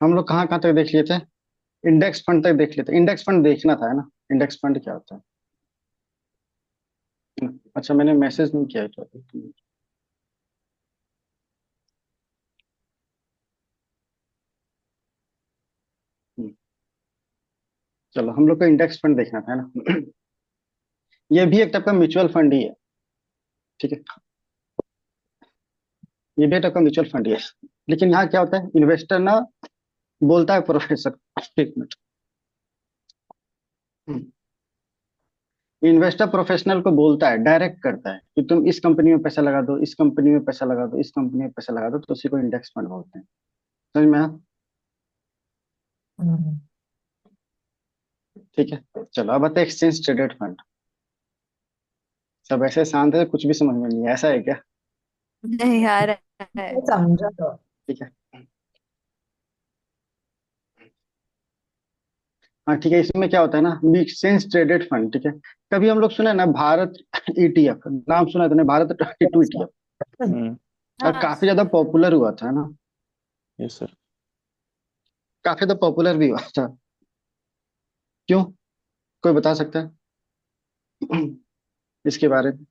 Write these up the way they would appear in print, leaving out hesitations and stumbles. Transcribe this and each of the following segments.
हम लोग कहाँ कहाँ तक देख लिए थे? इंडेक्स फंड तक देख लेते, इंडेक्स फंड देखना था है ना। इंडेक्स फंड क्या होता है? अच्छा, मैंने मैसेज नहीं किया था। हम्म, चलो, हम लोग को इंडेक्स फंड देखना था है ना। ये भी एक टाइप का म्यूचुअल फंड ही है। ठीक है, ये भी एक टाइप का म्यूचुअल फंड ही है। लेकिन यहाँ क्या होता है, इन्वेस्टर ना बोलता है प्रोफेसर, एक मिनट। इन्वेस्टर प्रोफेशनल को बोलता है, डायरेक्ट करता है कि तुम इस कंपनी में पैसा लगा दो, इस कंपनी में पैसा लगा दो, इस कंपनी में पैसा लगा दो, तो उसी को इंडेक्स फंड बोलते हैं। समझ में आया? हम्म। ठीक है, चलो अब आते हैं एक्सचेंज ट्रेडेड फंड। सब ऐसे शांत है, कुछ भी समझ में नहीं है, ऐसा है क्या? नहीं आ रहा है। मैं समझा तो। ठीक है। हाँ ठीक है, इसमें क्या होता है ना, एक्सचेंज ट्रेडेड फंड। ठीक है, कभी हम लोग सुना है ना भारत ईटीएफ, नाम सुना है तुमने, भारत 22 यस ईटीएफ? सर। हम्म। और हाँ काफी ज्यादा पॉपुलर हुआ था, है ना। Yes sir. काफी ज्यादा पॉपुलर भी हुआ था। क्यों? कोई बता सकता है इसके बारे में?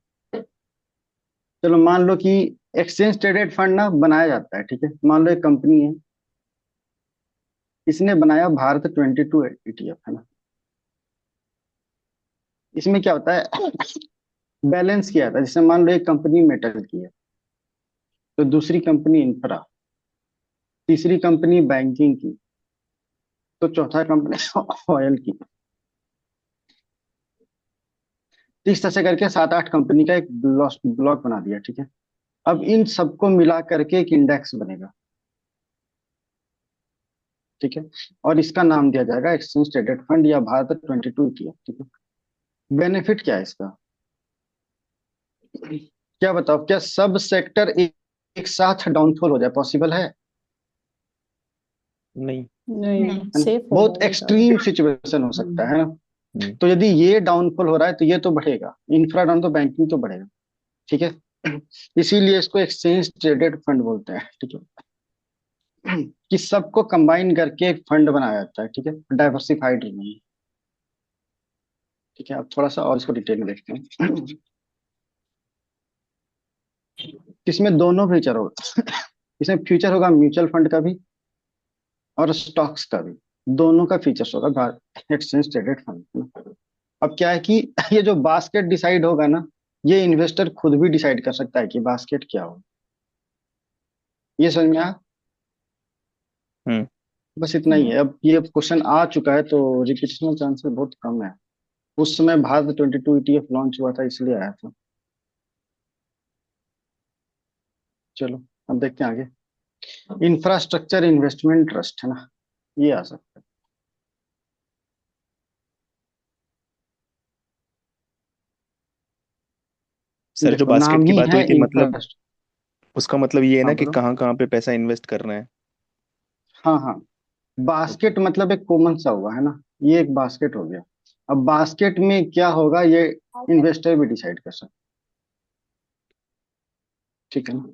चलो मान लो कि एक्सचेंज ट्रेडेड फंड ना बनाया जाता है। ठीक है, मान लो एक कंपनी है, इसने बनाया भारत 22 ईटीएफ, है ना। इसमें क्या होता है, बैलेंस किया था, जैसे मान लो एक कंपनी मेटल की है, तो दूसरी कंपनी इंफ्रा, तीसरी कंपनी बैंकिंग की, तो चौथा कंपनी ऑयल की। तो इस तरह से करके सात आठ कंपनी का एक ब्लॉक बना दिया। ठीक है, अब इन सबको मिला करके एक इंडेक्स बनेगा। ठीक है, और इसका नाम दिया जाएगा एक्सचेंज ट्रेडेड फंड या भारत 22 ईटीएफ। ठीक है, बेनिफिट क्या है इसका? क्या बताओ, क्या सब सेक्टर एक साथ डाउनफॉल हो जाए, पॉसिबल है? नहीं। नहीं, है ना? सेफ हो बहुत जाएगा सारा। एक्सट्रीम सिचुएशन हो सकता है ना। हम्म। तो यदि ये डाउनफॉल हो रहा है तो ये तो बढ़ेगा, इंफ्रा डाउन तो बैंकिंग तो बढ़ेगा। ठीक है, इसीलिए इसको एक्सचेंज ट्रेडेड फंड बोलते हैं। ठीक है, कि सबको कंबाइन करके एक फंड बनाया जाता है। ठीक है, डाइवर्सिफाइड नहीं। ठीक है, अब थोड़ा सा और इसको डिटेल में देखते हैं। इसमें दोनों फीचर होगा। इसमें फ्यूचर होगा म्यूचुअल फंड का भी और स्टॉक्स का भी, दोनों का फीचर्स होगा एक्सचेंज ट्रेडेड फंड। अब क्या है कि ये जो बास्केट डिसाइड होगा ना, ये इन्वेस्टर खुद भी डिसाइड कर सकता है कि बास्केट क्या हो। ये समझ में आया? हम्म। बस इतना ही है। अब ये क्वेश्चन आ चुका है तो रिपीटेशन चांसेस बहुत कम है। उस समय भारत 22 ईटीएफ लॉन्च हुआ था, इसलिए आया था। चलो, अब देखते हैं आगे। इंफ्रास्ट्रक्चर इन्वेस्टमेंट ट्रस्ट, है ना, ये आ सकता है। सर जो देखो, बास्केट नाम की ही बात है हुई थी, मतलब इंफ्रास्ट्रक्चर। उसका मतलब ये है हाँ ना कि बोलो। कहाँ कहाँ पे पैसा इन्वेस्ट करना है। हाँ हाँ, ओके। बास्केट मतलब एक कॉमन सा हुआ है ना, ये एक बास्केट हो गया। अब बास्केट में क्या होगा, ये इन्वेस्टर भी डिसाइड कर सकता है। ठीक है ना।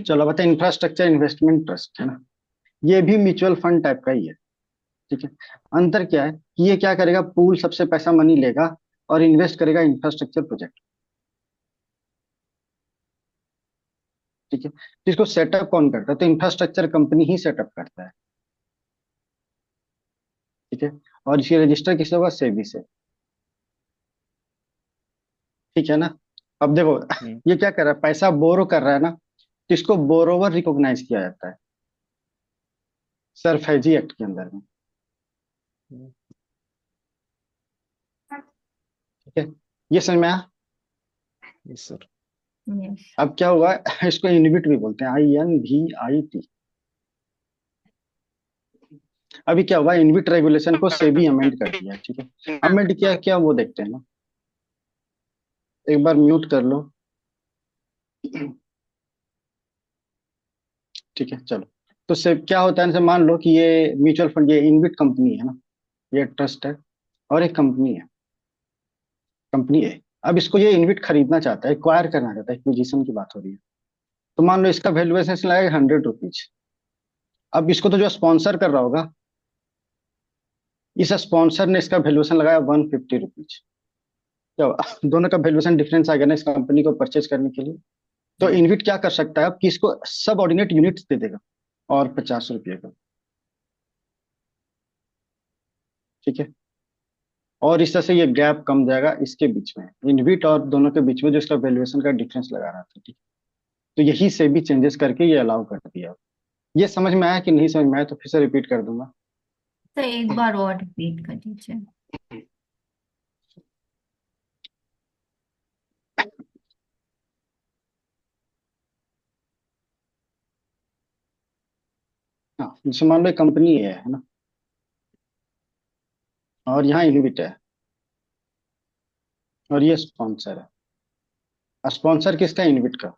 चलो बताए, इंफ्रास्ट्रक्चर इन्वेस्टमेंट ट्रस्ट, है ना, ये भी म्यूचुअल फंड टाइप का ही है। ठीक है, अंतर क्या है कि ये क्या करेगा, पूल सबसे पैसा मनी लेगा और इन्वेस्ट करेगा इंफ्रास्ट्रक्चर प्रोजेक्ट। ठीक है, तो इसको सेटअप कौन करता है, तो इंफ्रास्ट्रक्चर कंपनी ही सेटअप करता है। ठीक है, और इसे रजिस्टर किससे होगा, सेबी से। ठीक है ना। अब देखो, हम्म। ये क्या कर रहा है, पैसा बोरो कर रहा है ना, तो इसको बोरोवर रिकॉग्नाइज किया जाता है सरफेजी एक्ट के अंदर में। हम्म। ठीक है, ये समझ में आया? Yes sir. यस। अब क्या हुआ, इसको इनविट भी बोलते हैं, INVIT। अभी क्या हुआ, इनविट रेगुलेशन को सेबी अमेंड कर दिया। ठीक है, अमेंड किया क्या, वो देखते हैं ना। एक बार म्यूट कर लो। ठीक है, चलो। तो से क्या होता है, जैसे मान लो कि ये म्यूचुअल फंड, ये इनविट कंपनी है ना, ये ट्रस्ट है, और एक कंपनी है, कंपनी है। अब इसको ये इनविट खरीदना चाहता है, एक्वायर करना चाहता है, एक्विजिशन की बात हो रही है। तो मान लो इसका वैल्यूएशन लगेगा 100 रुपीज। अब इसको तो जो स्पॉन्सर कर रहा होगा, इस स्पॉन्सर ने इसका वैल्यूएशन लगाया 150 रुपीज। क्या हुआ? दोनों का वैल्यूएशन डिफरेंस आ गया ना इस कंपनी को परचेज करने के लिए। तो हम्म, इनविट क्या कर सकता है अब कि इसको सब ऑर्डिनेट यूनिट्स दे देगा, और 50 रुपये का। ठीक है। और इस तरह से ये गैप कम जाएगा इसके बीच में, इनविट और दोनों के बीच में जो इसका वैल्यूएशन का डिफरेंस लगा रहा था। ठीक है। तो यही से भी चेंजेस करके ये अलाउ कर दिया। ये समझ में आया कि नहीं समझ में आया तो फिर से रिपीट कर दूंगा। तो एक बार और रिपीट कर दीजिए। हाँ, जैसे मान लो कंपनी है ना, और यहाँ इनविट है, और ये स्पॉन्सर है। स्पॉन्सर किसका? इनविट का।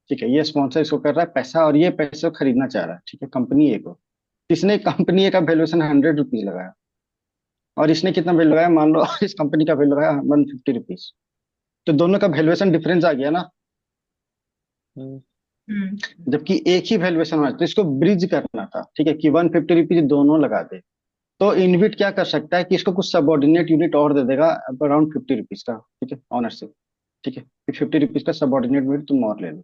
ठीक है। ये स्पॉन्सर इसको कर रहा है पैसा, और ये पैसे को खरीदना चाह रहा है। ठीक है, कंपनी ए को। इसने कंपनी ए का वैल्यूएशन 100 रुपीज लगाया, और इसने कितना वैल्यू लगाया मान लो इस कंपनी का वैल्यू लगाया 150 रुपीज। तो दोनों का वैल्यूएशन डिफरेंस आ गया ना। हम्म, हम्म जबकि एक ही वैल्यूएशन हुआ है, तो इसको ब्रिज करना था। ठीक है, कि 150 रुपीज दोनों लगा दे। तो इनविट क्या कर सकता है कि इसको कुछ सबऑर्डिनेट यूनिट और दे देगा, अराउंड 50 रुपीज का। ठीक है, ऑनरशिप। ठीक है, 50 रुपीज का सबऑर्डिनेट यूनिट तुम और ले लो।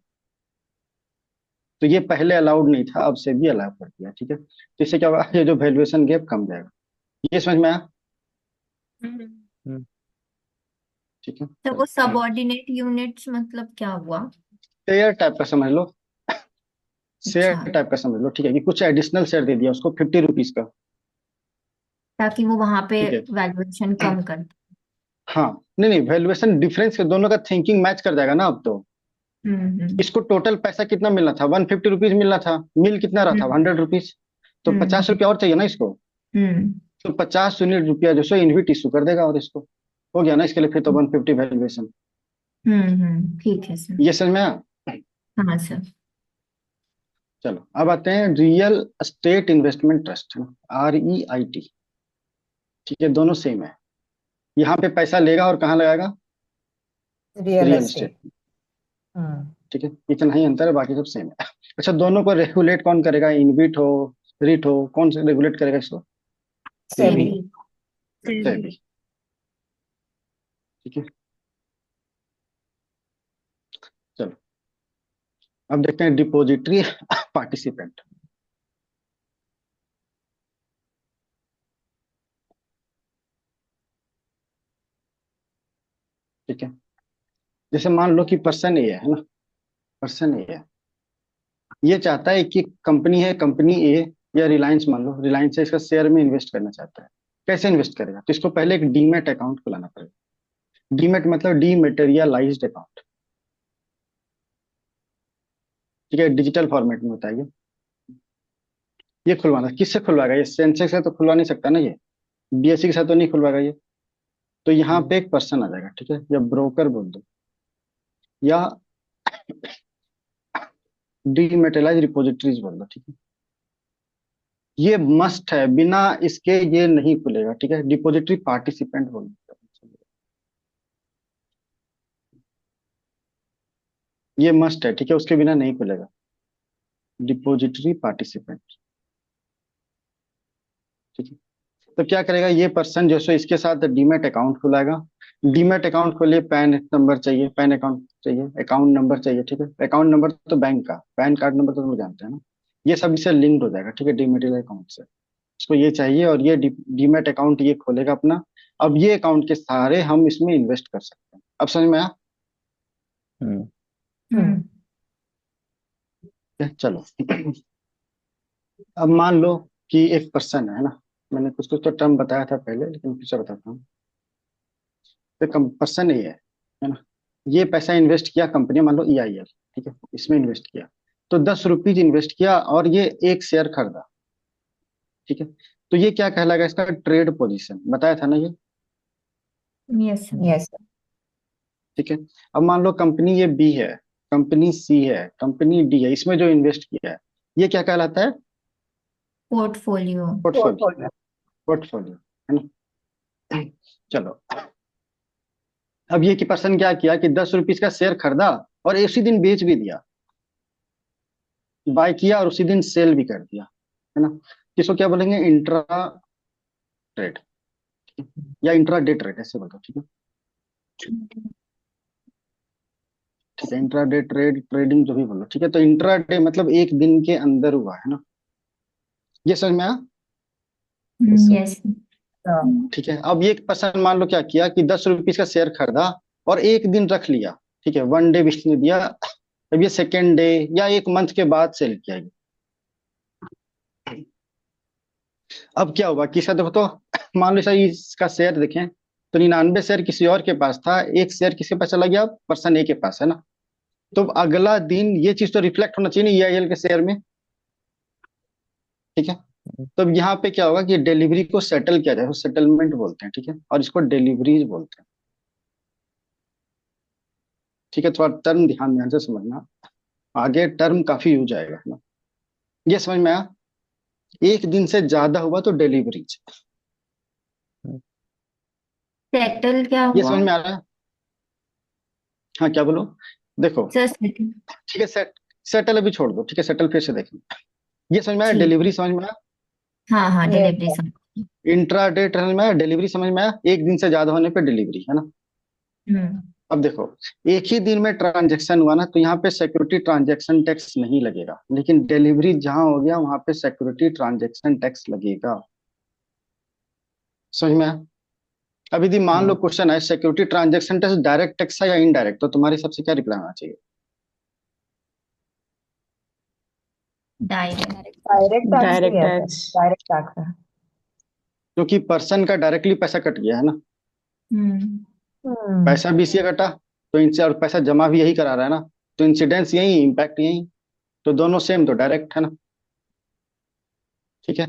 तो ये पहले अलाउड नहीं था, अब से भी अलाउ कर दिया। ठीक है, तो इससे क्या होगा, ये जो वैल्यूएशन गैप कम जाएगा। ये समझ में आया? हम्म। हम्म, ठीक है, तो चलो। वो सबऑर्डिनेट यूनिट्स मतलब क्या हुआ? शेयर टाइप का समझ लो, अच्छा, शेयर टाइप का समझ लो। ठीक है, कि कुछ एडिशनल शेयर दे दिया उसको 50 रुपीज का। ताकि वो वहां पे ठीक है। वैल्यूएशन कम कर। हाँ, नहीं नहीं, वैल्यूएशन डिफरेंस के दोनों का थिंकिंग मैच कर जाएगा ना अब तो। हम्म। इसको टोटल पैसा कितना मिलना था? 150 रुपीज मिलना था, मिल कितना रहा था? हम्म 100 रुपीज। तो पचास हम्म रुपया और चाहिए ना इसको। हम्म तो 50 यूनिट रुपया जो सो इनविट इशू कर देगा, और इसको हो गया ना इसके लिए फिर तो 150 वैल्यूएशन। ठीक है सर। ये समझ में आया? हाँ सर। चलो अब आते हैं real estate investment trust, REIT। ठीक है, दोनों सेम है। यहाँ पे पैसा लेगा और कहाँ लगाएगा? Real real estate. एस्टेट। हम्म। ठीक है, इतना ही अंतर है, बाकी सब सेम है। अच्छा, दोनों को रेगुलेट कौन करेगा? इनविट हो, रिट हो, कौन से रेगुलेट करेगा इसको? सेबी। सेबी। सेबी। सेबी। ठीक है, चलो अब देखते हैं डिपॉजिटरी पार्टिसिपेंट। ठीक है, जैसे मान लो कि पर्सन ए है ना, पर्सन ए है। ये चाहता है कि कंपनी है, कंपनी ए, या रिलायंस मान लो, रिलायंस है, इसका शेयर में इन्वेस्ट करना चाहता है। कैसे इन्वेस्ट करेगा? तो इसको पहले एक डीमैट अकाउंट खुलाना पड़ेगा। डीमैट मतलब डीमेटेरियलाइज्ड अकाउंट। ठीक है, डिजिटल फॉर्मेट में होता है ये खुलवाना। किससे खुलवाएगा? ये सेंसेक्स से तो खुलवा नहीं सकता ना, ये BSE के साथ तो नहीं खुलवाएगा ये। तो यहाँ हम्म, पे एक पर्सन आ जाएगा। ठीक है, या ब्रोकर बोल दो, या डीमेटेरियलाइज रिपोजिटरीज बोल दो। ठीक है, ये मस्ट है, बिना इसके ये नहीं खुलेगा। ठीक है, डिपॉजिटरी पार्टिसिपेंट बोल दो, ये मस्ट है। ठीक है, उसके बिना नहीं खुलेगा, डिपॉजिटरी पार्टिसिपेंट। ठीक है, तो क्या करेगा ये पर्सन जो सो इसके साथ डीमैट अकाउंट खुलाएगा। डीमैट अकाउंट के लिए पैन नंबर चाहिए, पैन अकाउंट चाहिए, अकाउंट नंबर चाहिए। ठीक है, अकाउंट नंबर तो बैंक का, पैन कार्ड नंबर तो तुम जानते हैं ना। ये सब इससे लिंक्ड हो जाएगा। ठीक है, डीमेटेरियल अकाउंट से इसको ये चाहिए, और ये डीमैट अकाउंट ये खोलेगा अपना। अब ये अकाउंट के सहारे हम इसमें इन्वेस्ट कर सकते हैं। अब समझ में आया? हम्म, हम्म चलो अब मान लो कि एक पर्सन है ना, मैंने कुछ कुछ तो टर्म बताया था पहले, लेकिन फिर से बताता हूँ। तो पर्सन ये है ना, ये पैसा इन्वेस्ट किया कंपनी, मान लो EIL। ठीक है, इसमें इन्वेस्ट किया, तो 10 रुपीज इन्वेस्ट किया, और ये एक शेयर खरीदा। ठीक है, तो ये क्या कहलाएगा? इसका ट्रेड पोजीशन बताया था ना ये। Yes sir. यस। ठीक है, अब मान लो कंपनी ये B है, कंपनी C है, कंपनी D है, इसमें जो इन्वेस्ट किया है ये क्या कहलाता है? पोर्टफोलियो। पोर्टफोलियो। पोर्टफोलियो। पोर्टफोलियो है ना। चलो, अब ये कि पर्सन क्या किया कि 10 रुपीज का शेयर खरीदा, और उसी दिन बेच भी दिया। बाय किया और उसी दिन सेल भी कर दिया, है ना, इसको क्या बोलेंगे, इंट्रा ट्रेड या इंट्रा डे ट्रेड, ऐसे बोलो, ठीक है। ठीक है, इंट्रा डे ट्रेड, ट्रेडिंग जो भी बोलो, ठीक है। तो इंट्रा डे मतलब एक दिन के अंदर हुआ, है ना, ये समझ में आया। यस। ठीक है, अब ये एक पर्सन मान लो क्या किया कि 10 रुपीज का शेयर खरीदा और एक दिन रख लिया, ठीक है, वन डे बिस्ने दिया। अब ये सेकेंड डे या एक मंथ के बाद सेल किया ये। अब क्या हुआ कि इसका देखो तो मान लो इसका शेयर देखें तो 99 शेयर किसी और के पास था, एक शेयर किसके पास चला गया, पर्सन ए के पास, है ना। तो अब अगला दिन ये चीज तो रिफ्लेक्ट होना चाहिए ना EIL के शेयर में, ठीक है। तो अब यहाँ पे क्या होगा कि डिलीवरी को सेटल किया जाए, सेटलमेंट बोलते हैं, ठीक है, और इसको डिलीवरीज बोलते हैं, ठीक है। थोड़ा टर्म ध्यान से समझना, आगे टर्म काफी यूज आएगा, है ना। ये समझ में आया, एक दिन से ज्यादा हुआ तो डिलीवरीज, सेटल क्या ये हुआ? समझ में आ रहा है। हाँ, क्या बोलो, देखो, सर सेटल। ठीक है, सेटल अभी छोड़ दो, ठीक है, सेटल फिर से देखें। ये समझ में आया, ठीक। डिलीवरी समझ में आया, हाँ हाँ, Yes, डिलीवरी sir. समझ। इंट्रा डे समझ में आया, डिलीवरी समझ में आया, एक दिन से ज्यादा होने पे डिलीवरी, है ना। हम्म। अब देखो, एक ही दिन में ट्रांजेक्शन हुआ ना तो यहाँ पे सिक्योरिटी ट्रांजेक्शन टैक्स नहीं लगेगा, लेकिन डिलीवरी जहां हो गया वहां पे सिक्योरिटी ट्रांजेक्शन टैक्स लगेगा, समझ में आया। अब यदि मान लो क्वेश्चन है security transaction tax direct tax है या इनडायरेक्ट, तो तुम्हारे हिसाब से क्या रिप्लाई होना चाहिए। डायरेक्ट। Direct tax डायरेक्ट ही है सर, टैक्स। डायरेक्ट टैक्स है। क्योंकि पर्सन का डायरेक्टली पैसा कट गया, है ना, हम्म। पैसा भी इसी का कटा, तो इनसे और पैसा जमा भी यही करा रहा है ना, तो इंसिडेंस यही, इम्पैक्ट यही, तो दोनों सेम, तो डायरेक्ट, है ना, ठीक है।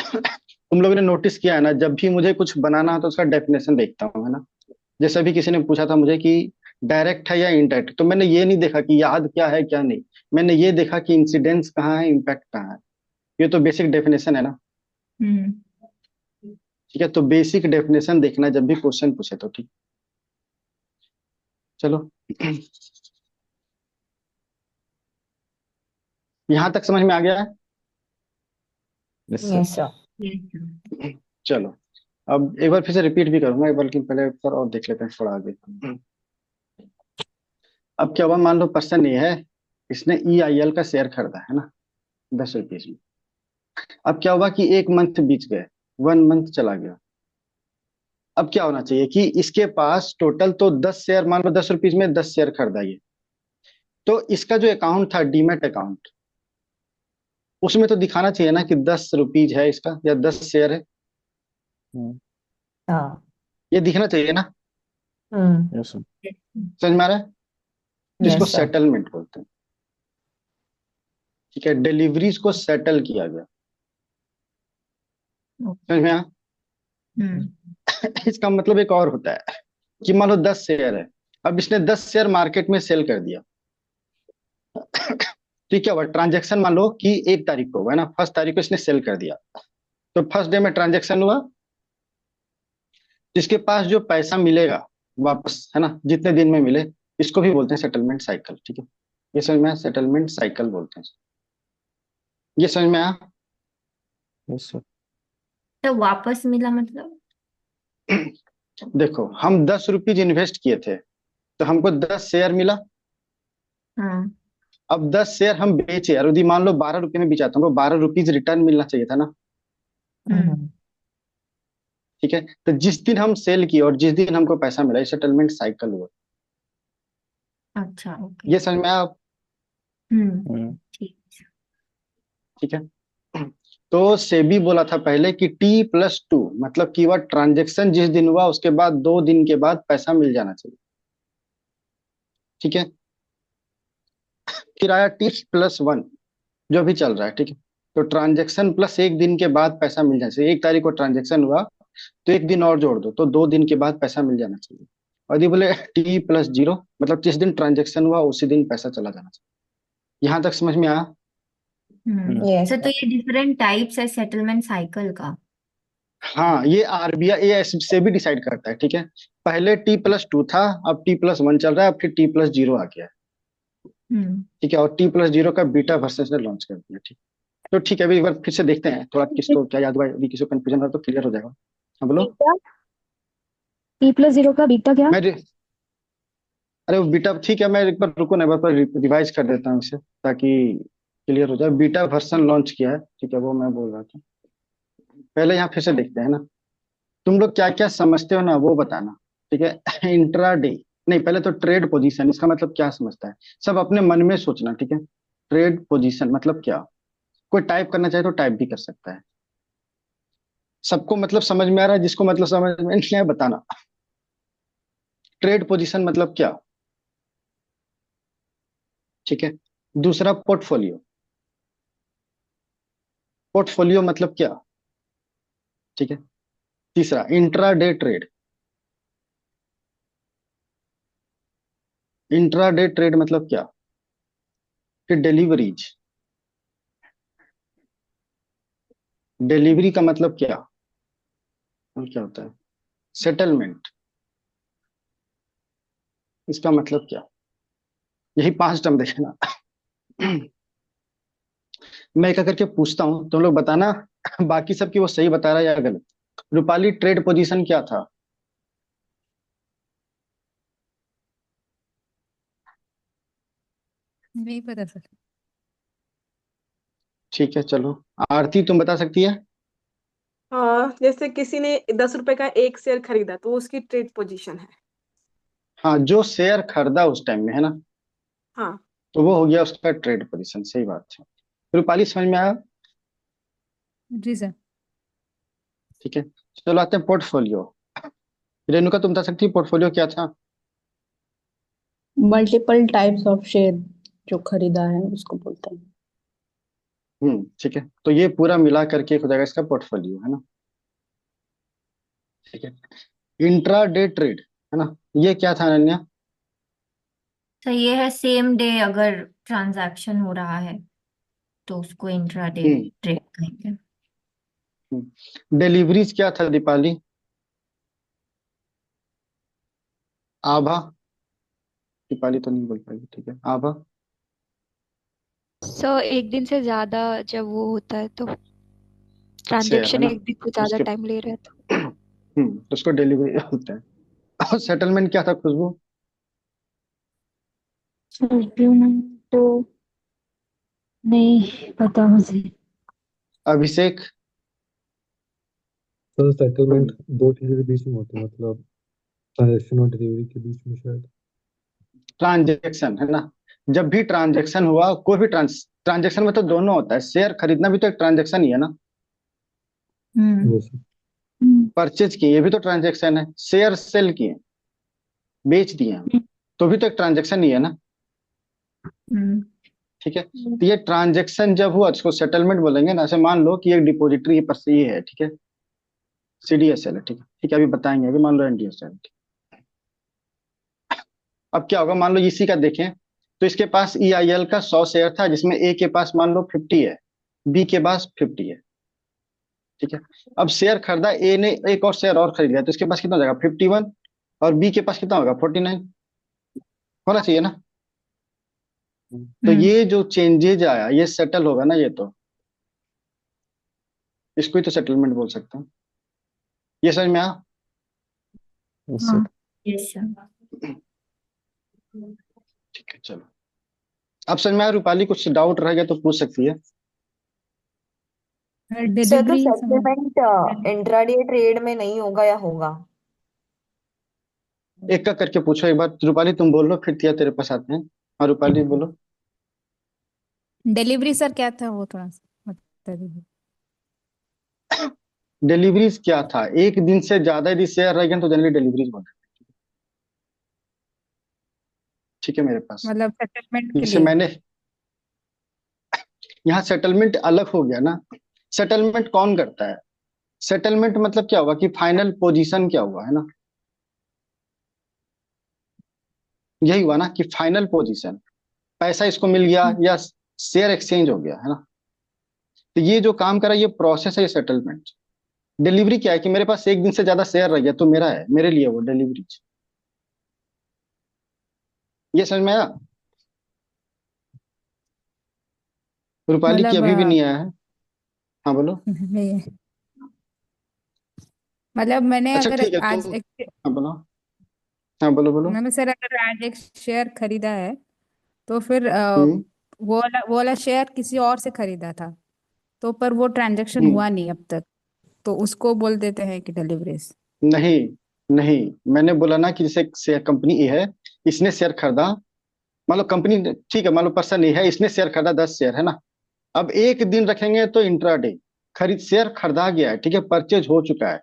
तुम लोगों ने नोटिस किया है ना, जब भी मुझे कुछ बनाना है तो उसका डेफिनेशन देखता हूँ, है ना। जैसे अभी किसी ने पूछा था मुझे कि डायरेक्ट है या इनडायरेक्ट, तो मैंने ये नहीं देखा कि याद क्या है क्या नहीं, मैंने ये देखा कि इंसिडेंस कहाँ है, इम्पैक्ट कहाँ है। ये तो बेसिक डेफिनेशन है ना, हम्म। ठीक है। तो बेसिक डेफिनेशन देखना जब भी क्वेश्चन पूछे तो, ठीक। चलो, यहां तक समझ में आ गया है। Yes Yes, sir. sir. चलो, अब एक बार फिर से रिपीट भी करूंगा एक बार, लेकिन पहले एक बार और देख लेते हैं थोड़ा आगे। अब क्या हुआ, मान लो पर्सन ये है, इसने EIL का शेयर खरीदा, है ना, 10 रुपीज में। अब क्या हुआ कि एक मंथ बीत गए, वन मंथ चला गया। अब क्या होना चाहिए कि इसके पास टोटल तो 10 शेयर, मान लो 10 रुपीज में 10 शेयर खरीदा ये, तो इसका जो अकाउंट था डीमेट अकाउंट, उसमें तो दिखाना चाहिए ना कि 10 रुपीज है इसका या 10 शेयर है, हाँ। ये दिखना चाहिए ना, यस सर। समझ में आ रहा है। तो इसको Yes, sir. सेटलमेंट बोलते हैं, ठीक है, डिलीवरीज को सेटल किया गया, समझ में आया। इसका मतलब एक और होता है कि मान लो 10 शेयर है, अब इसने 10 शेयर मार्केट में सेल कर दिया, तो क्या हुआ, ट्रांजेक्शन मान लो कि 1 तारीख को हुआ, है ना, फर्स्ट तारीख को इसने सेल कर दिया, तो फर्स्ट डे में ट्रांजेक्शन हुआ, जिसके पास जो पैसा मिलेगा वापस, है ना, जितने दिन में मिले, इसको भी बोलते हैं सेटलमेंट साइकिल, ठीक है। ये समझ में आया, सेटलमेंट साइकिल बोलते हैं, ये समझ में आया। Yes sir. तो वापस मिला मतलब? देखो, हम 10 रुपीज इन्वेस्ट किए थे तो हमको 10 शेयर मिला, हाँ। अब 10 शेयर हम बेचे, और यदि मान लो 12 रुपए में बेचा तो हमको 12 रुपीज रिटर्न मिलना चाहिए था ना, हम्म। ठीक है। तो जिस दिन हम सेल किए और जिस दिन हमको पैसा मिला, ये सेटलमेंट साइकिल हुआ, अच्छा, ओके। ये समझ में आया आप? ठीक। ठीक है। तो सेबी बोला था पहले कि T+2 मतलब कि वह ट्रांजेक्शन जिस दिन हुआ उसके बाद 2 दिन के बाद पैसा मिल जाना चाहिए, ठीक है। फिर आया T+1 जो भी चल रहा है, ठीक है। तो ट्रांजेक्शन प्लस एक दिन के बाद पैसा मिल जाना चाहिए, 1 तारीख को ट्रांजेक्शन हुआ तो एक दिन और जोड़ दो तो 2 दिन के बाद पैसा मिल जाना चाहिए, और यदि बोले T+0 मतलब जिस दिन ट्रांजेक्शन हुआ उसी दिन पैसा चला जाना चाहिए। यहां तक समझ में आया। Yes, सर, तो sir. ये डिफरेंट टाइप्स है सेटलमेंट साइकिल का? हाँ, ये RBI ये से भी डिसाइड करता है, ठीक है। पहले T+2 था, अब T+1 चल रहा है, अब फिर T+0 आ गया है, ठीक है, और T+0 का बीटा वर्सन ने लॉन्च कर दिया। ठीक, तो ठीक है, अभी एक बार फिर से देखते हैं, थोड़ा किसको क्या याद हुआ, अभी किसी को कंफ्यूजन हो तो क्लियर हो जाएगा। हाँ बोलो। बीटा, T+0 का बीटा क्या? मैं अरे वो बीटा, ठीक है, मैं एक बार रुको ना, एक बार रिवाइज कर देता हूँ इसे, ताकि क्लियर हो जाए। बीटा वर्सन लॉन्च किया है, ठीक है, वो मैं बोल रहा था। पहले यहाँ फिर से देखते हैं ना, तुम लोग क्या क्या समझते हो ना वो बताना। ठीक है, इंट्राडे नहीं, पहले तो ट्रेड पोजीशन, इसका मतलब क्या समझता है, सब अपने मन में सोचना। ठीक है, ट्रेड पोजीशन मतलब क्या, कोई टाइप करना चाहे तो टाइप भी कर सकता है। सबको मतलब समझ में आ रहा है, जिसको मतलब समझ में नहीं आया बताना। ट्रेड पोजीशन मतलब क्या। ठीक है, दूसरा पोर्टफोलियो, पोर्टफोलियो मतलब क्या। ठीक है, तीसरा इंट्राडे ट्रेड, इंट्राडे ट्रेड मतलब क्या। फिर डिलीवरीज, डिलीवरी का मतलब क्या, और क्या होता है, सेटलमेंट, इसका मतलब क्या। यही 5 टर्म देखे ना। मैं एक एक करके पूछता हूँ, तुम लोग बताना बाकी सब की वो सही बता रहा है या गलत। रूपाली, ट्रेड पोजीशन क्या था। नहीं पता सर। ठीक है चलो, आरती तुम बता सकती है। हाँ, जैसे किसी ने 10 रुपए का एक शेयर खरीदा तो उसकी ट्रेड पोजीशन है। हाँ, जो शेयर खरीदा उस टाइम में है ना, हाँ। तो वो हो गया उसका ट्रेड पोजीशन, सही बात है। रूपाली समझ में आया। जी सर। ठीक है, चलो आते हैं पोर्टफोलियो। रेणुका तुम बता सकती है पोर्टफोलियो क्या था। मल्टीपल टाइप्स ऑफ शेयर जो खरीदा है उसको बोलते हैं। ठीक है, तो ये पूरा मिला करके हो जाएगा इसका पोर्टफोलियो, है ना। ठीक है, इंट्रा डे ट्रेड, है ना, ये क्या था अनन्या। तो ये है सेम डे अगर ट्रांजैक्शन हो रहा है तो उसको इंट्राडे हम्म ट्रेड कहेंगे। डिलीवरीज क्या था दीपाली। आभा, दीपाली तो नहीं बोल पाएगी, ठीक है, आभा। सर एक दिन से ज्यादा जब वो होता है तो शेयर है ट्रांजेक्शन ना, एक दिन से ज्यादा उसके टाइम ले रहा है तो उसको डिलीवरी बोलते हैं। और सेटलमेंट क्या था खुशबू। तो नहीं पता मुझे। अभिषेक। सर सेटलमेंट दो चीजों के बीच में होती है, मतलब ट्रांजेक्शन और डिलीवरी के बीच में शायद। ट्रांजेक्शन है ना, जब भी ट्रांजेक्शन हुआ, कोई भी ट्रांजेक्शन में तो दोनों होता है, शेयर खरीदना भी तो एक ट्रांजेक्शन ही है ना। हम्म यस सर। परचेज किए, ये भी तो ट्रांजेक्शन है। शेयर सेल किए, बेच दिए हम, तो भी तो एक ट्रांजेक्शन ही है ना। हम्म ठीक है, तो ये ट्रांजेक्शन जब हुआ इसको सेटलमेंट बोलेंगे ना। ऐसे मान लो कि एक डिपॉजिटरी पर से ये है, ठीक है, CDSL है, ठीक है, ठीक है, अभी बताएंगे, अभी मान लो NDSL। अब क्या होगा, मान लो इसी का देखें, तो इसके पास EIL का 100 शेयर था, जिसमें A के पास मान लो 50 है, B के पास 50 है। ठीक है, अब शेयर खरीदा, ए ने एक और शेयर और खरीद लिया, तो इसके पास कितना हो जाएगा, 51, और बी के पास कितना होगा, 49 होना चाहिए ना। तो हम्म ये जो चेंजेज आया ये सेटल होगा ना, ये तो इसको ही तो सेटलमेंट बोल सकते हैं। ये समझ में आया। यस हाँ सर। Yes sir. ठीक है चलो, अब समझ में आया। रूपाली कुछ डाउट रह गया तो पूछ सकती है। डिलीवरी सर तो समझ। सेटलमेंट इंट्राडे ट्रेड में नहीं होगा या होगा? एक का करके पूछो एक बार, रूपाली तुम बोल लो, फिर तिया तेरे पास आते हैं। हाँ रूपाली बोलो। डिलीवरी सर क्या था वो थोड़ा सा बता दीजिए। डिलीवरीज क्या था, एक दिन से ज्यादा यदि शेयर रह गए तो जनरली डिलीवरीज बोलते हैं। ठीक है मेरे पास, मतलब सेटलमेंट के जैसे लिए। मैंने यहाँ सेटलमेंट अलग हो गया ना। सेटलमेंट कौन करता है, सेटलमेंट मतलब क्या हुआ कि फाइनल पोजीशन क्या हुआ, है ना। यही हुआ ना कि फाइनल पोजीशन, पैसा इसको मिल गया या शेयर एक्सचेंज हो गया, है ना। तो ये जो काम करा ये प्रोसेस है, ये सेटलमेंट। डिलीवरी क्या है कि मेरे पास एक दिन से ज्यादा शेयर रह गया तो मेरा है, मेरे लिए वो डिलीवरी। ये समझ में आया। रूपाली की मतलब अभी भी नहीं आया है। हाँ बोलो। नहीं है। मतलब मैंने अच्छा अगर ठीक है तो, आज एक हाँ बोलो। हाँ बोलो बोलो। मैंने सर अगर आज एक शेयर खरीदा है तो फिर हम्म वो वाला शेयर किसी और से खरीदा था, तो पर वो ट्रांजैक्शन हम्म। हुआ नहीं अब तक, तो उसको बोल देते हैं कि डिलीवरीज। नहीं नहीं, मैंने बोला ना कि जैसे शेयर कंपनी ए है, इसने शेयर खरीदा, मान लो कंपनी, ठीक है मान लो पर्सन ए है, इसने शेयर खरीदा 10 शेयर है ना। अब एक दिन रखेंगे तो इंट्राडे, खरीद शेयर खरीदा गया है, ठीक है, परचेज हो चुका है।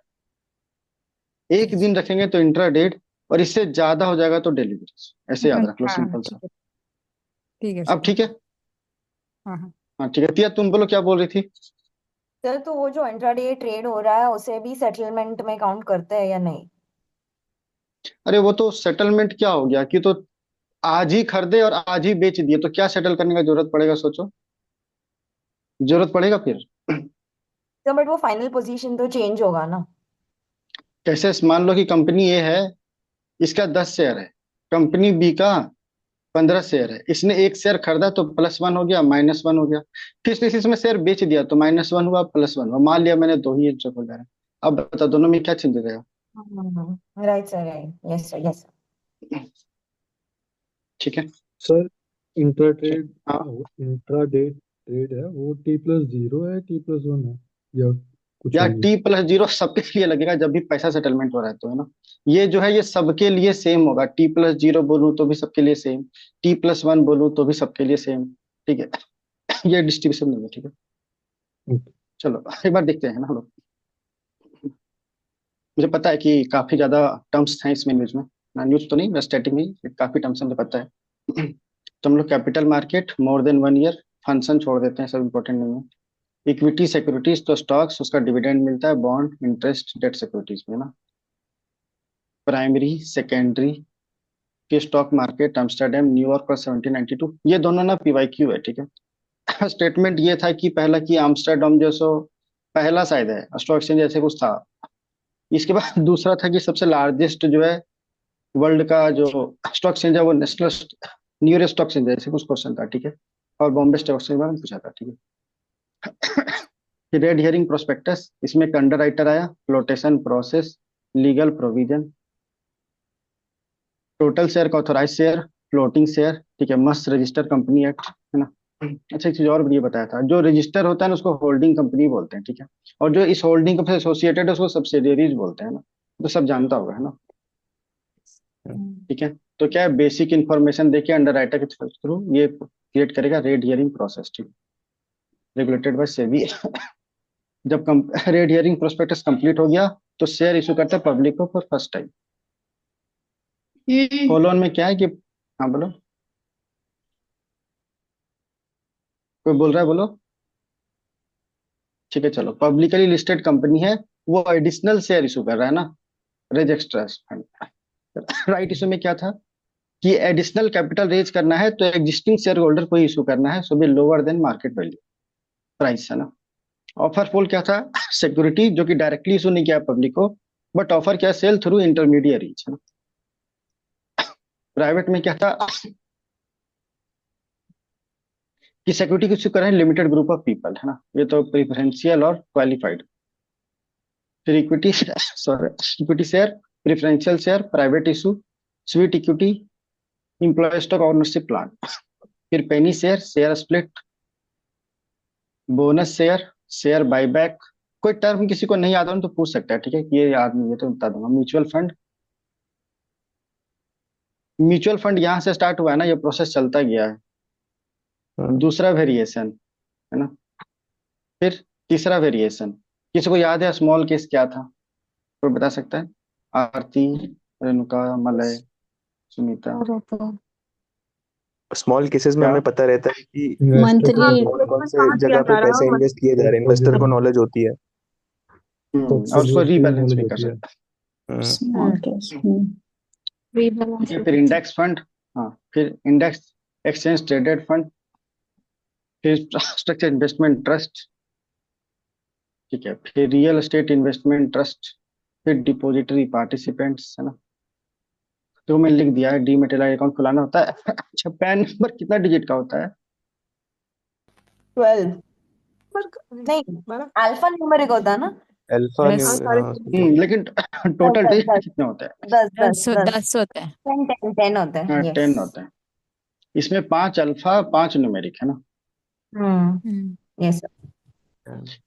एक दिन रखेंगे तो इंट्राडेट, और इससे ज्यादा हो जाएगा तो डिलीवरी। ऐसे याद रख लो, हाँ हाँ, सिंपल सा। ठीक है अब सर। ठीक है। हाँ हाँ। हाँ ठीक है, तिया तुम बोलो क्या बोल रही थी। सर तो वो जो इंट्राडे ट्रेड हो रहा है उसे भी सेटलमेंट में काउंट करते हैं या नहीं? अरे वो तो सेटलमेंट क्या हो गया कि तो आज ही खरीदे और आज ही बेच दिए, तो क्या सेटल करने का जरूरत पड़ेगा, सोचो। जरूरत पड़ेगा फिर। तो बट वो फाइनल पोजीशन तो चेंज होगा ना। कैसे, मान लो कि कंपनी ए है, इसका 10 शेयर है, कंपनी बी का 15 शेयर है, इसने एक शेयर खरीदा तो +1 हो गया, -1 हो गया। फिर इसने इसमें शेयर बेच दिया तो -1 हुआ, +1 हुआ। मान लिया मैंने दो ही इंटर हो जा रहा है। अब बताओ दोनों में क्या चेंज हो जाएगा। Right sir, right, yes sir, yes ठीक है। सर इंट्रा चल, ट्रेड हाँ। इंट्राडे ट्रेड है वो T+0 है, T+1 है, या कुछ यार और भी? T+0 सबके लिए लगेगा जब भी पैसा सेटलमेंट हो रहा है, तो है ना। ये जो है ये सबके लिए सेम होगा, T+0 बोलूं तो भी सबके लिए सेम, T+1 बोलूं तो भी सबके लिए सेम। ठीक है। ये डिस्ट्रीब्यूशन नहीं है, ठीक है। ओके। चलो एक बार देखते हैं ना हम लोग। मुझे पता है कि काफी ज्यादा टर्म्स हैं इसमें न्यूज में, ना न्यूज तो नहीं, बस स्टैटिक में ही काफी टर्म्स मुझे पता है। तो हम लोग capital market, more than 1 year, function छोड़ देते हैं, सब इंपॉर्टेंट नहीं है। इक्विटी सिक्योरिटीज तो स्टॉक्स, उसका डिविडेंड मिलता है, बॉन्ड इंटरेस्ट डेट सिक्योरिटीज में ना। प्राइमरी सेकेंडरी की स्टॉक मार्केट अम्स्टरडेम न्यूयॉर्क और 1792, ये दोनों ना पीवाईक्यू है, ठीक है। स्टेटमेंट ये था कि पहला कि आम्स्टरडम जो सो पहला शायद है स्टॉक एक्सचेंज, ऐसे कुछ था। इसके बाद दूसरा था कि सबसे लार्जेस्ट जो है वर्ल्ड का जो स्टॉक एक्सचेंज है वो नेशनल न्यूयॉर्क स्टॉक एक्सचेंज है, ऐसे कुछ क्वेश्चन था, ठीक है। और बॉम्बे स्टॉक एक्सचेंज में पूछा था, ठीक है। फिर रेड हियरिंग प्रोस्पेक्टस, इसमें एक अंडर राइटर आया, flotation process, legal provision, total share का ऑथोराइज शेयर, फ्लोटिंग शेयर, ठीक है, मस्ट रजिस्टर कंपनी एक्ट, है ना। अच्छा एक चीज और भी ये बताया था, जो रजिस्टर होता है ना उसको होल्डिंग कंपनी बोलते हैं, ठीक है। और जो इस होल्डिंग कंपनी से एसोसिएटेड है उसको सब्सिडियरीज बोलते हैं ना। तो सब जानता होगा, है ना। ठीक है। तो क्या है, बेसिक इंफॉर्मेशन देके अंडर राइटर के थ्रू ये क्रिएट करेगा रेड हियरिंग प्रोसेस, ठीक है, रेगुलेटेड बाय सेबी। जब रेड हियरिंग प्रोस्पेक्टस कंप्लीट हो गया तो शेयर इशू करता है पब्लिक को for first time. Follow on में क्या है कि, हाँ बोलो, कोई बोल रहा है, बोलो। ठीक है चलो, पब्लिकली लिस्टेड कंपनी है, वो एडिशनल शेयर इशू कर रहा है ना, raise extra fund. Right issue में क्या था कि एडिशनल कैपिटल रेज करना है तो एग्जिस्टिंग शेयर होल्डर को इशू करना है, so be lower than market value price, है ना। ऑफर फॉल क्या था, सिक्योरिटी जो कि डायरेक्टली इशू नहीं किया पब्लिक को, बट ऑफर क्या, सेल थ्रू इंटरमीडियरीज, है ना। प्राइवेट में क्या था कि सिक्योरिटी को इशू कर रहे हैं लिमिटेड ग्रुप ऑफ पीपल, है ना, ये तो प्रिफरेंशियल और क्वालिफाइड। फिर equity, sorry, equity share, preferential share, private issue, sweet equity, employ stock ownership plan. फिर penny share, share split, bonus share, share buyback. कोई टर्म किसी को नहीं याद हो तो पूछ सकता है, ठीक है, कि ये याद नहीं है तो बता दूंगा। म्यूचुअल फंड, म्यूचुअल फंड यहाँ से स्टार्ट हुआ है ना, ये प्रोसेस चलता गया है। दूसरा वेरिएशन, है ना। फिर तीसरा वेरिएशन, किसी को याद है स्मॉल केस क्या था, कोई बता सकता है। आरती, रेणुका, मलय, सुनीता। स्मॉल केसेस में क्या। हमें पता रहता है कि इन्वेस्टर मंथली हाँ, को कौन कौन इसमें से कहाँ दिया जगह पे जा रहा पैसे है इन्वेस्ट किए जा रहे हैं, इन्वेस्टर को पोर्टफोलियो नॉलेज होती है। और उसको पोर्टफोलियो की रीबैलेंस भी नॉलेज कर होती है। सकता हम्म, स्मॉल केस। है। फिर इंडेक्स फंड, हाँ, फिर इंडेक्स एक्सचेंज ट्रेडेड फंड, फिर स्ट्रक्चर इन्वेस्टमेंट ट्रस्ट, ठीक है, फिर रियल एस्टेट इन्वेस्टमेंट ट्रस्ट, फिर डिपॉजिटरी पार्टिसिपेंट्स, है ना। तो मैंने लिख दिया है, डीमेटेरियल अकाउंट खुलाना होता है। अच्छा पैन नंबर कितना डिजिट का होता है। 12 पर नहीं, 12 अल्फा न्यूमेरिक होता है ना। अल्फा दस हाँ न्यू सारे हाँ लेकिन टोटल दस टेस्ट दस कितने होते हैं? दस दस दस दस दस होते हैं। 10 होते हैं, यस। 10 होते हैं। इसमें 5 अल्फा 5 न्यूमेरिक है ना। यस।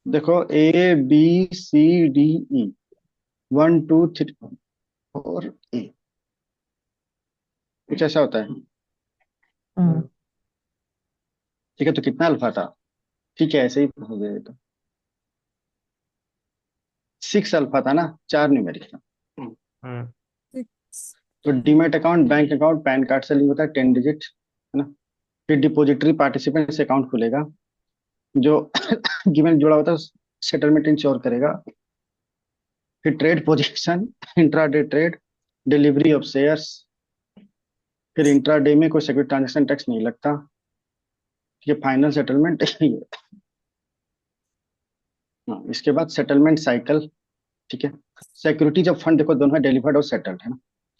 देखो A B C D E 1 2 3 4 ए, कुछ ऐसा होता है। ठीक है, तो कितना अल्फा था? ठीक है, ऐसे ही हो गया ये तो। 6 अल्फा था ना, 4 न्यूमेरिक था। तो demat account, bank account, pan card से लिंक होता है, 10 डिजिट है ना। फिर डिपॉजिटरी पार्टिसिपेंट से अकाउंट खुलेगा, जो गिवन जुड़ा होता है सेटलमेंट इंश्योर करेगा। फिर trade position, intraday trade, delivery of shares. फिर इंट्राडे में कोई सिक्योरिटी ट्रांजेक्शन टैक्स नहीं लगता। ये फाइनल सेटलमेंट हाँ, इसके बाद सेटलमेंट साइकिल। ठीक है, सिक्योरिटी जब फंड देखो दोनों डिलीवर्ड और सेटल्ड है ना।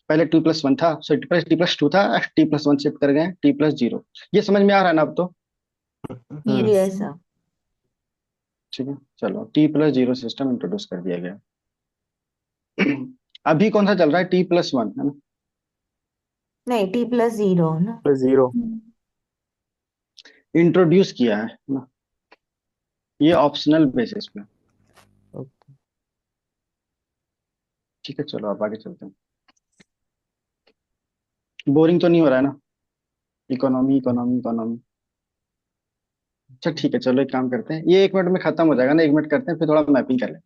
पहले T+1 था, सो T+2 था, T+1 शिफ्ट कर गए T+0। ये समझ में आ रहा है ना अब तो? Yes sir. ठीक है, चलो T+0 सिस्टम इंट्रोड्यूस कर दिया गया। अभी कौन सा चल रहा है? T+1 है ना। नहीं, T+0 ना। प्लस 0। इंट्रोड्यूस किया है ना, ये ऑप्शनल बेसिस पे। ठीक है, चलो अब आगे चलते हैं। बोरिंग तो नहीं हो रहा है ना? Economy economy economy. अच्छा ठीक है, चलो एक काम करते हैं, ये 1 मिनट में खत्म हो जाएगा ना, 1 मिनट करते हैं फिर थोड़ा मैपिंग कर लें।